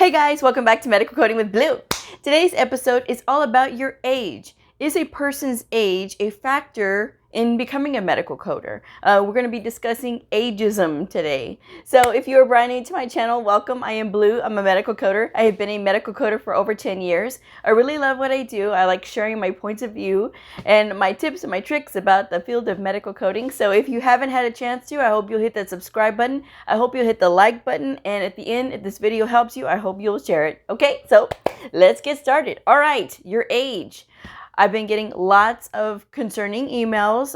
Hey guys, welcome back to Medical Coding with Blue. Today's episode is all about your age. Is a person's age a factor in becoming a medical coder? We're going to be discussing ageism today. So if you are brand new to my channel, welcome. I am Blue. I'm a medical coder. I have been a medical coder for over 10 years. I really love what I do. I like sharing my points of view and my tips and my tricks about the field of medical coding. So if you haven't had a chance to, I hope you'll hit that subscribe button. I hope you'll hit the like button. And at the end, if this video helps you, I hope you'll share it. Okay, so let's get started. All right, your age. I've been getting lots of concerning emails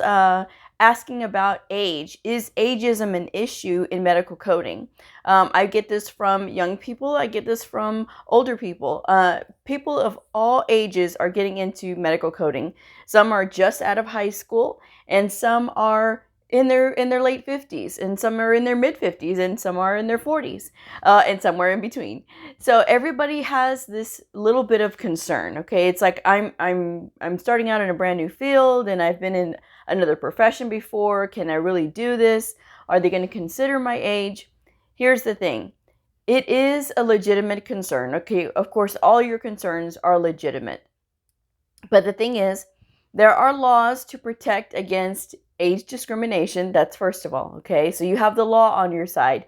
asking about age. Is ageism an issue in medical coding? I get this from young people. I get this from older people. People of all ages are getting into medical coding. Some are just out of high school, and some are in their late 50s, and some are in their mid 50s, and some are in their 40s, and somewhere in between. So everybody has this little bit of concern. Okay, it's like I'm starting out in a brand new field, and I've been in another profession before. Can I really do this? Are they going to consider my age? Here's the thing. It is a legitimate concern. Okay, of course, all your concerns are legitimate. But the thing is, there are laws to protect against age discrimination. That's first of all, okay? So you have the law on your side.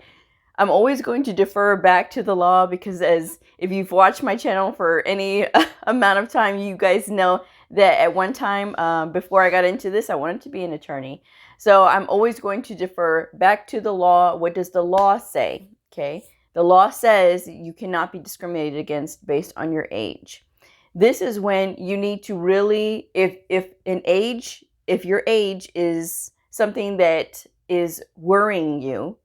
I'm always going to defer back to the law because if you've watched my channel for any amount of time, you guys know that at one time before I got into this, I wanted to be an attorney. So I'm always going to defer back to the law. What does the law say? Okay? The law says you cannot be discriminated against based on your age. This is when you need to really, if your age is something that is worrying you,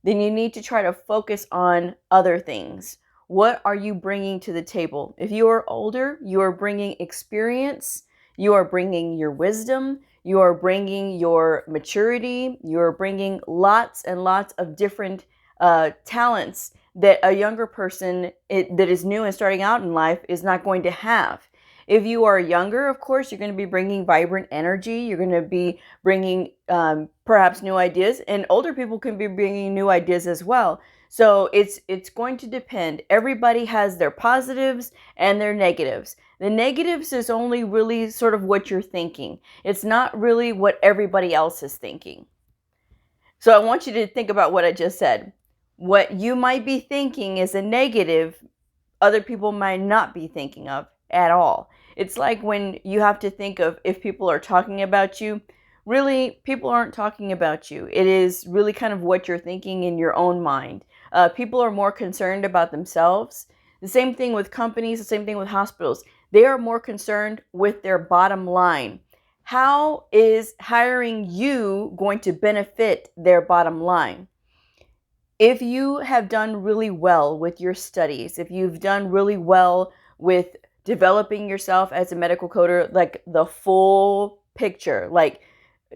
then you need to try to focus on other things. What are you bringing to the table? If you are older, you are bringing experience, you are bringing your wisdom, you are bringing your maturity, you are bringing lots and lots of different talents that a younger person that is new and starting out in life is not going to have. If you are younger, of course, you're going to be bringing vibrant energy. You're going to be bringing perhaps new ideas, and older people can be bringing new ideas as well. So it's going to depend. Everybody has their positives and their negatives. The negatives is only really sort of what you're thinking. It's not really what everybody else is thinking. So I want you to think about what I just said. What you might be thinking is a negative, other people might not be thinking of at all. It's like when you have to think of if people are talking about you. Really, people aren't talking about you. It is really kind of what you're thinking in your own mind. People are more concerned about themselves. The same thing with companies, the same thing with hospitals. They are more concerned with their bottom line. How is hiring you going to benefit their bottom line? If you have done really well with your studies, if you've done really well with developing yourself as a medical coder, like the full picture, like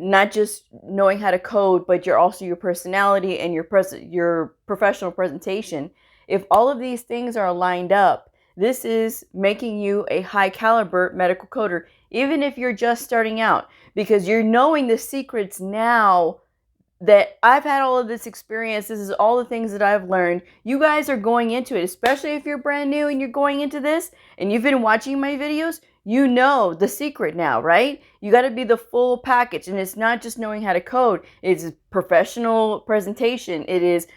not just knowing how to code, but you're also your personality and your professional presentation. If all of these things are lined up, this is making you a high caliber medical coder, even if you're just starting out, because you're knowing the secrets now that I've had all of this experience. This is all the things that I've learned. You guys are going into it, especially if you're brand new and you're going into this and you've been watching my videos. You know the secret now, right? You got to be the full package. And it's not just knowing how to code. It's professional presentation. It is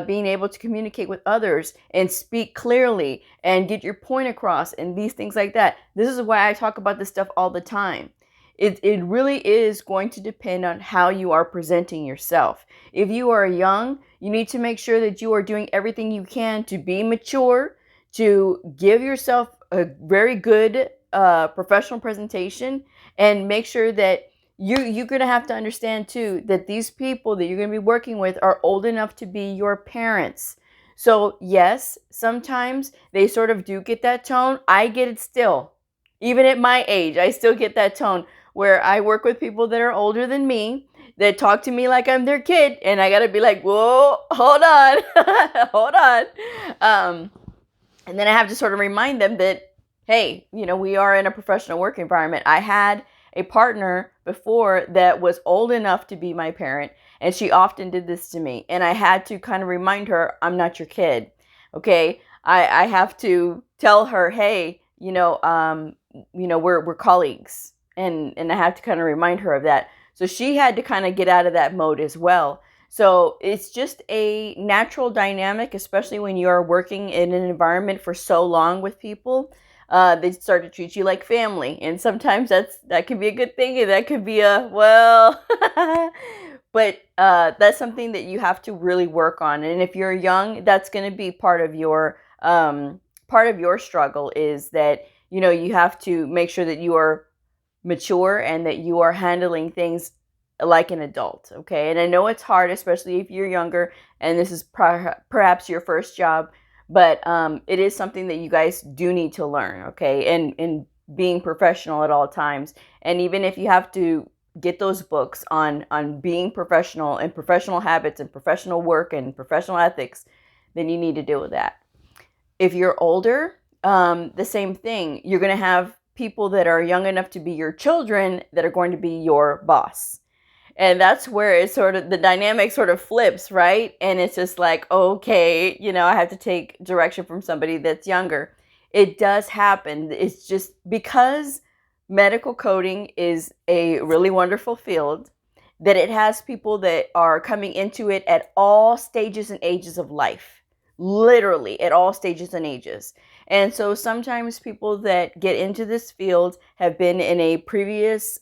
being able to communicate with others and speak clearly and get your point across and these things like that. This is why I talk about this stuff all the time. It really is going to depend on how you are presenting yourself. If you are young, you need to make sure that you are doing everything you can to be mature, to give yourself a very good professional presentation, and make sure that you're going to have to understand too that these people that you're going to be working with are old enough to be your parents. So yes, sometimes they sort of do get that tone. I get it still. Even at my age, I still get that tone where I work with people that are older than me, that talk to me like I'm their kid, and I gotta be like, whoa, hold on, hold on. And then I have to sort of remind them that, hey, we are in a professional work environment. I had a partner before that was old enough to be my parent, and she often did this to me. And I had to kind of remind her, I'm not your kid, okay? I have to tell her, hey, we're colleagues, and I have to kind of remind her of that. So she had to kind of get out of that mode as well. So it's just a natural dynamic, especially when you're working in an environment for so long with people. They start to treat you like family, and sometimes that could be a good thing, and that could be a well. But that's something that you have to really work on. And if you're young, that's going to be part of your struggle, is that you have to make sure that you are mature and that you are handling things like an adult. Okay, and I know it's hard, especially if you're younger and this is perhaps your first job, but it is something that you guys do need to learn. Okay, and being professional at all times. And even if you have to get those books on being professional and professional habits and professional work and professional ethics, then you need to deal with that. If you're older, the same thing. You're going to have people that are young enough to be your children that are going to be your boss. And that's where it's sort of the dynamic sort of flips, right? And it's just like, okay, I have to take direction from somebody that's younger. It does happen. It's just because medical coding is a really wonderful field, that it has people that are coming into it at all stages and ages of life. Literally at all stages and ages. And so sometimes people that get into this field have been in a previous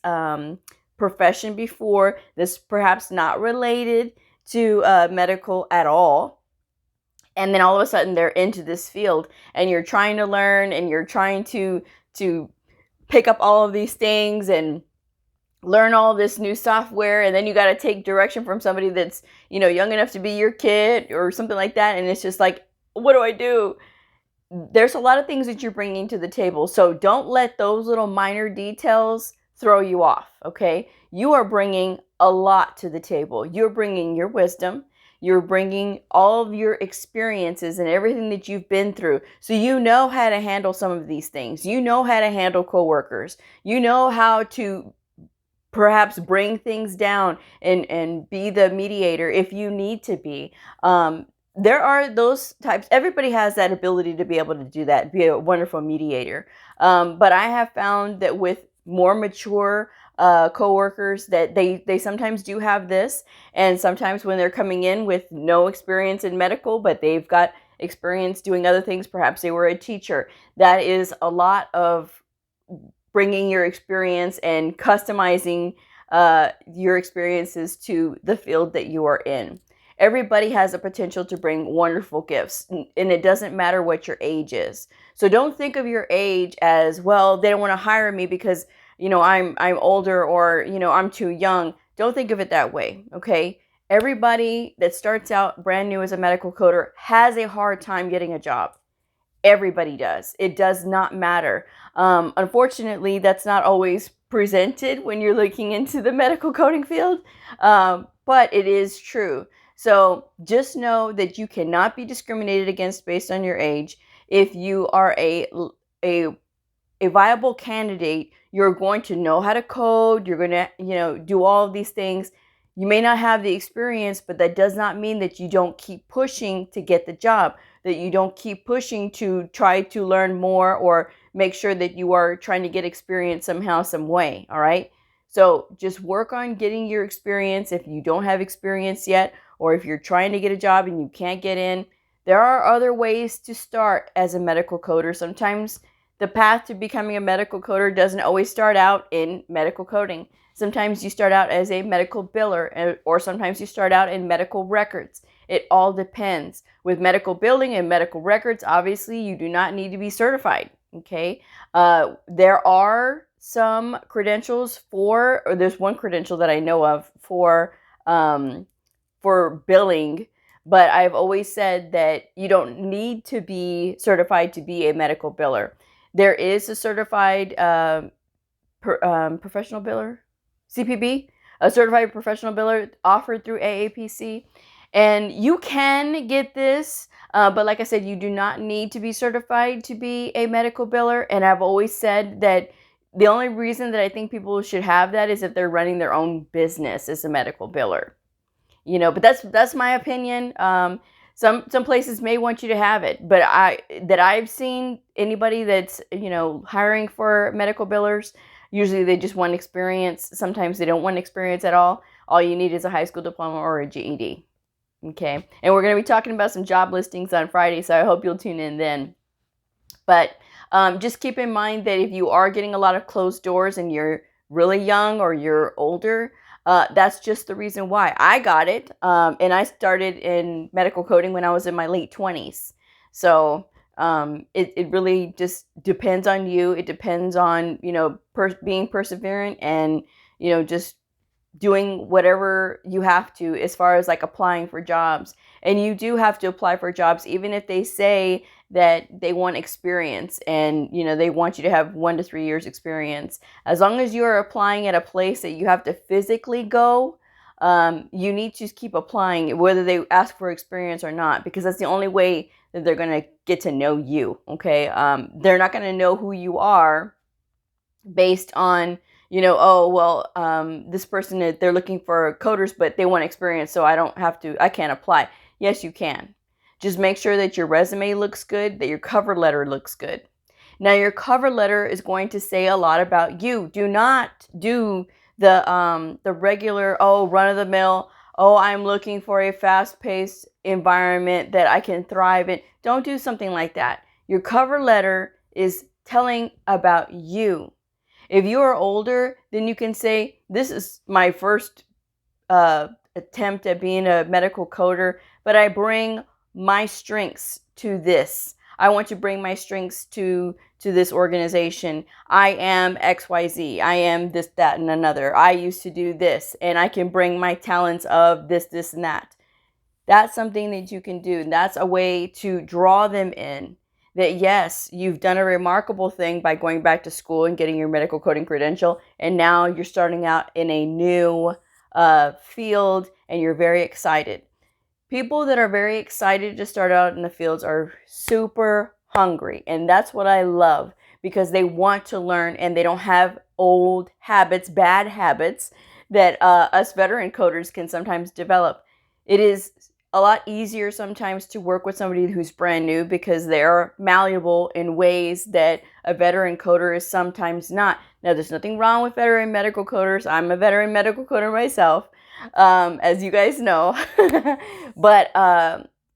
profession before, this perhaps not related to medical at all. And then all of a sudden they're into this field, and you're trying to learn, and you're trying to pick up all of these things and learn all this new software, and then you got to take direction from somebody that's young enough to be your kid or something like that, and it's just like, what do I do? There's a lot of things that you're bringing to the table, so don't let those little minor details throw you off. Okay, you are bringing a lot to the table. You're bringing your wisdom, you're bringing all of your experiences and everything that you've been through, so you know how to handle some of these things. You know how to handle coworkers, you know how to perhaps bring things down and be the mediator if you need to be. There are those types. Everybody has that ability to be able to do that, be a wonderful mediator. But I have found that with more mature coworkers, that they sometimes do have this. And sometimes when they're coming in with no experience in medical, but they've got experience doing other things, perhaps they were a teacher, that is a lot of bringing your experience and customizing your experiences to the field that you are in. Everybody has a potential to bring wonderful gifts, and it doesn't matter what your age is. So don't think of your age as, well, they don't want to hire me because I'm older, or I'm too young. Don't think of it that way. Okay, everybody that starts out brand new as a medical coder has a hard time getting a job. Everybody does. It does not matter. Unfortunately, that's not always presented when you're looking into the medical coding field, but it is true. So just know that you cannot be discriminated against based on your age. If you are a viable candidate, you're going to know how to code. You're going to do all of these things. You may not have the experience, but that does not mean that you don't keep pushing to get the job, that you don't keep pushing to try to learn more, or make sure that you are trying to get experience somehow, some way. All right. So just work on getting your experience. If you don't have experience yet, or if you're trying to get a job and you can't get in, there are other ways to start as a medical coder. Sometimes the path to becoming a medical coder doesn't always start out in medical coding. Sometimes you start out as a medical biller, or sometimes you start out in medical records. It all depends. With medical billing and medical records, obviously you do not need to be certified. Okay, there are some credentials or there's one credential that I know of for billing, but I've always said that you don't need to be certified to be a medical biller. There is a certified professional biller, CPB, a certified professional biller offered through AAPC. And you can get this, but like I said, you do not need to be certified to be a medical biller. And I've always said that the only reason that I think people should have that is if they're running their own business as a medical biller. But that's my opinion. Some places may want you to have it, but I've seen anybody that's, hiring for medical billers, usually they just want experience. Sometimes they don't want experience at all. All you need is a high school diploma or a GED. Okay. And we're going to be talking about some job listings on Friday, so I hope you'll tune in then. But just keep in mind that if you are getting a lot of closed doors and you're really young or you're older, that's just the reason why. I got it, and I started in medical coding when I was in my late 20s. So it really just depends on you. It depends on, being perseverant and, just doing whatever you have to as far as like applying for jobs. And you do have to apply for jobs, even if they say that they want experience and, they want you to have 1 to 3 years experience. As long as you are applying at a place that you have to physically go, you need to keep applying, whether they ask for experience or not, because that's the only way that they're going to get to know you. Okay. They're not going to know who you are based on, this person, they're looking for coders, but they want experience, so I can't apply. Yes, you can. Just make sure that your resume looks good, that your cover letter looks good. Now, your cover letter is going to say a lot about you. Do not do the regular, run-of-the-mill, I'm looking for a fast-paced environment that I can thrive in. Don't do something like that. Your cover letter is telling about you. If you are older, then you can say, this is my first attempt at being a medical coder, but I bring my strengths to this. I want to bring my strengths to this organization. I am XYZ. I am this, that, and another. I used to do this, and I can bring my talents of this, this, and that. That's something that you can do. And that's a way to draw them in. That yes, you've done a remarkable thing by going back to school and getting your medical coding credential, and now you're starting out in a new field and you're very excited. People that are very excited to start out in the fields are super hungry, and that's what I love, because they want to learn and they don't have old habits, bad habits that us veteran coders can sometimes develop. It is a lot easier sometimes to work with somebody who's brand new because they're malleable in ways that a veteran coder is sometimes not. Now, there's nothing wrong with veteran medical coders. I'm a veteran medical coder myself, as you guys know. But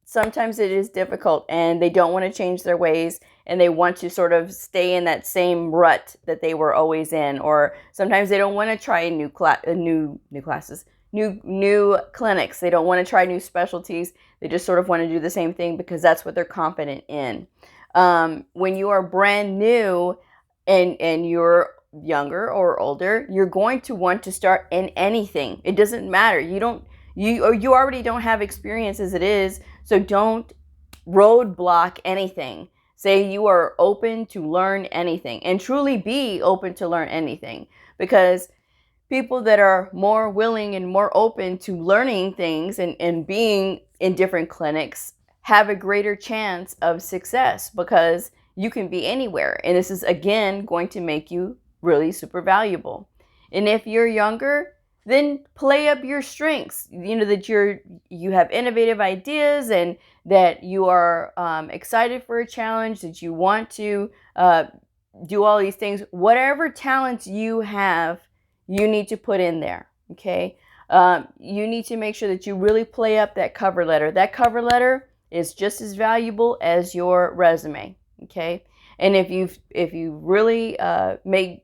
sometimes it is difficult and they don't want to change their ways and they want to sort of stay in that same rut that they were always in. Or sometimes they don't want to try new classes. New clinics. They don't want to try new specialties. They just sort of want to do the same thing because that's what they're confident in. When you are brand new and you're younger or older, you're going to want to start in anything. It doesn't matter. You already don't have experience as it is, so don't roadblock anything. Say you are open to learn anything and truly be open to learn anything, because people that are more willing and more open to learning things and being in different clinics have a greater chance of success, because you can be anywhere. And this is, again, going to make you really super valuable. And if you're younger, then play up your strengths. That you have innovative ideas and that you are excited for a challenge, that you want to do all these things. Whatever talents you have, you need to put in there, okay? You need to make sure that you really play up that cover letter. That cover letter is just as valuable as your resume, okay? And if you really made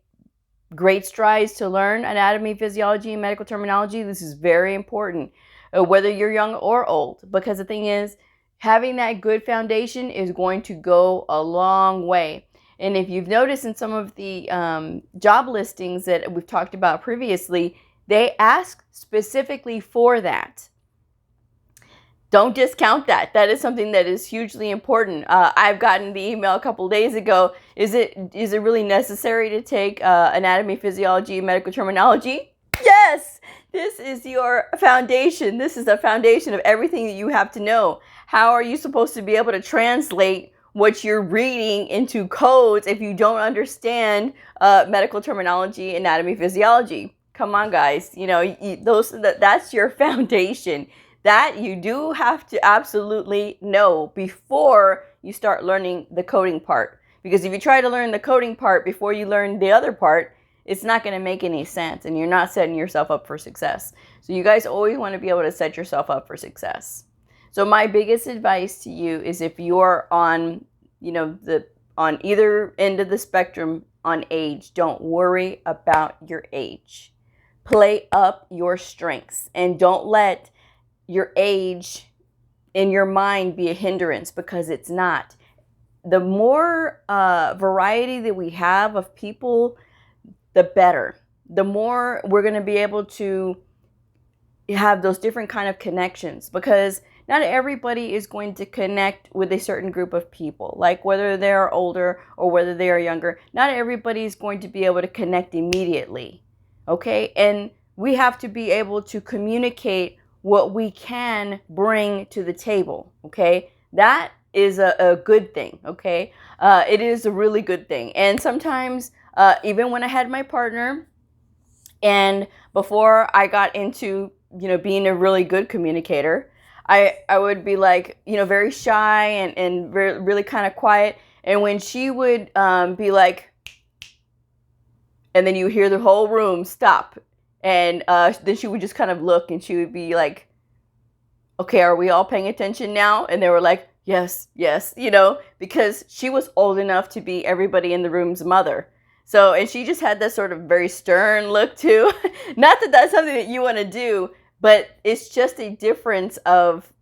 great strides to learn anatomy, physiology, and medical terminology, this is very important, whether you're young or old, because the thing is, having that good foundation is going to go a long way. And if you've noticed in some of the job listings that we've talked about previously, they ask specifically for that. Don't discount that. That is something that is hugely important. I've gotten the email a couple days ago. Is it really necessary to take anatomy, physiology, and medical terminology? Yes! This is your foundation. This is the foundation of everything that you have to know. How are you supposed to be able to translate what you're reading into codes if you don't understand medical terminology, anatomy, physiology? Come on, guys. That's your foundation. That you do have to absolutely know before you start learning the coding part. Because if you try to learn the coding part before you learn the other part, it's not going to make any sense, and you're not setting yourself up for success. So you guys always want to be able to set yourself up for success. So my biggest advice to you is, if you're on, on either end of the spectrum on age, don't worry about your age. Play up your strengths, and don't let your age in your mind be a hindrance, because it's not. The more variety that we have of people, the better. The more we're going to be able to have those different kind of connections, because not everybody is going to connect with a certain group of people. Like whether they're older or whether they are younger, not everybody is going to be able to connect immediately. Okay? And we have to be able to communicate what we can bring to the table. Okay? That is a good thing. Okay? It is a really good thing. And sometimes, even when I had my partner, and before I got into, being a really good communicator, I would be like, very shy and really kind of quiet. And when she would be like, and then you hear the whole room stop. And then she would just kind of look, and she would be like, okay, are we all paying attention now? And they were like, yes, because she was old enough to be everybody in the room's mother. So, and she just had this sort of very stern look too. Not that that's something that you want to do, but it's just a difference of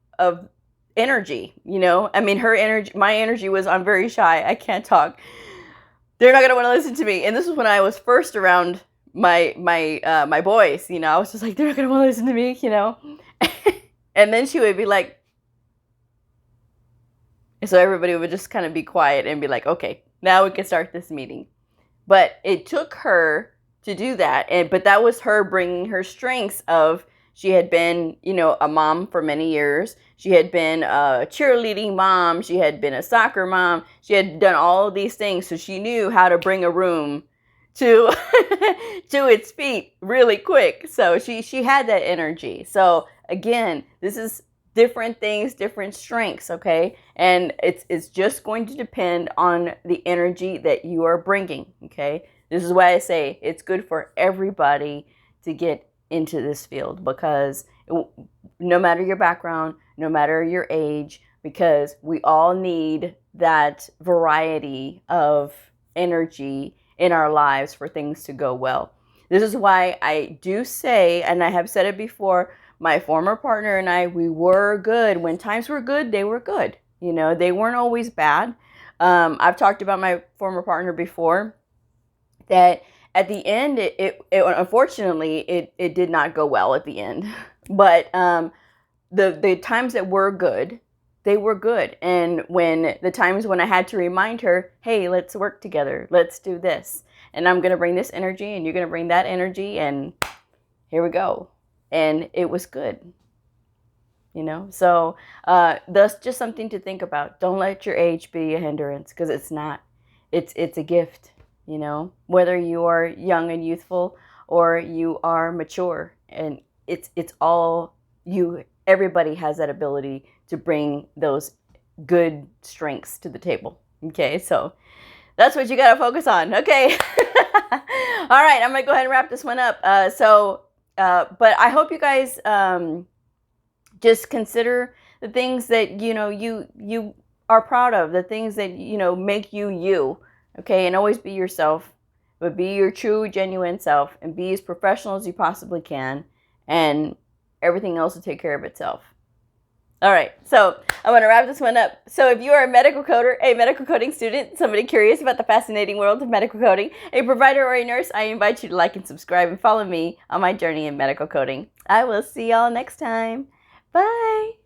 energy, I mean, her energy, my energy was, I'm very shy, I can't talk. They're not going to want to listen to me. And this was when I was first around my boys, I was just like, they're not going to want to listen to me, And then she would be like, and so everybody would just kind of be quiet and be like, okay, now we can start this meeting. But it took her to do that. But that was her bringing her strengths of, she had been, a mom for many years. She had been a cheerleading mom. She had been a soccer mom. She had done all of these things. So she knew how to bring a room to to its feet really quick. So she had that energy. So again, this is different things, different strengths, okay? And it's just going to depend on the energy that you are bringing, okay? This is why I say it's good for everybody to get into this field, because no matter your background, no matter your age, because we all need that variety of energy in our lives for things to go well. This is why I do say, and I have said it before, my former partner and I, we were good. When times were good, they were good. They weren't always bad. I've talked about my former partner before, that at the end, it unfortunately, it did not go well at the end. But the times that were good, they were good. And when the times when I had to remind her, hey, let's work together, let's do this, and I'm going to bring this energy and you're going to bring that energy, and here we go. And it was good, So that's just something to think about. Don't let your age be a hindrance, because it's not. It's a gift, whether you are young and youthful or you are mature, and it's all you. Everybody has that ability to bring those good strengths to the table. Okay, so that's what you got to focus on. Okay. All right, I'm gonna go ahead and wrap this one up. But I hope you guys just consider the things that you are proud of, the things that make you you. Okay, and always be yourself, but be your true, genuine self, and be as professional as you possibly can, and everything else will take care of itself. All right, so I'm going to wrap this one up. So if you are a medical coder, a medical coding student, somebody curious about the fascinating world of medical coding, a provider or a nurse, I invite you to like and subscribe and follow me on my journey in medical coding. I will see y'all next time. Bye.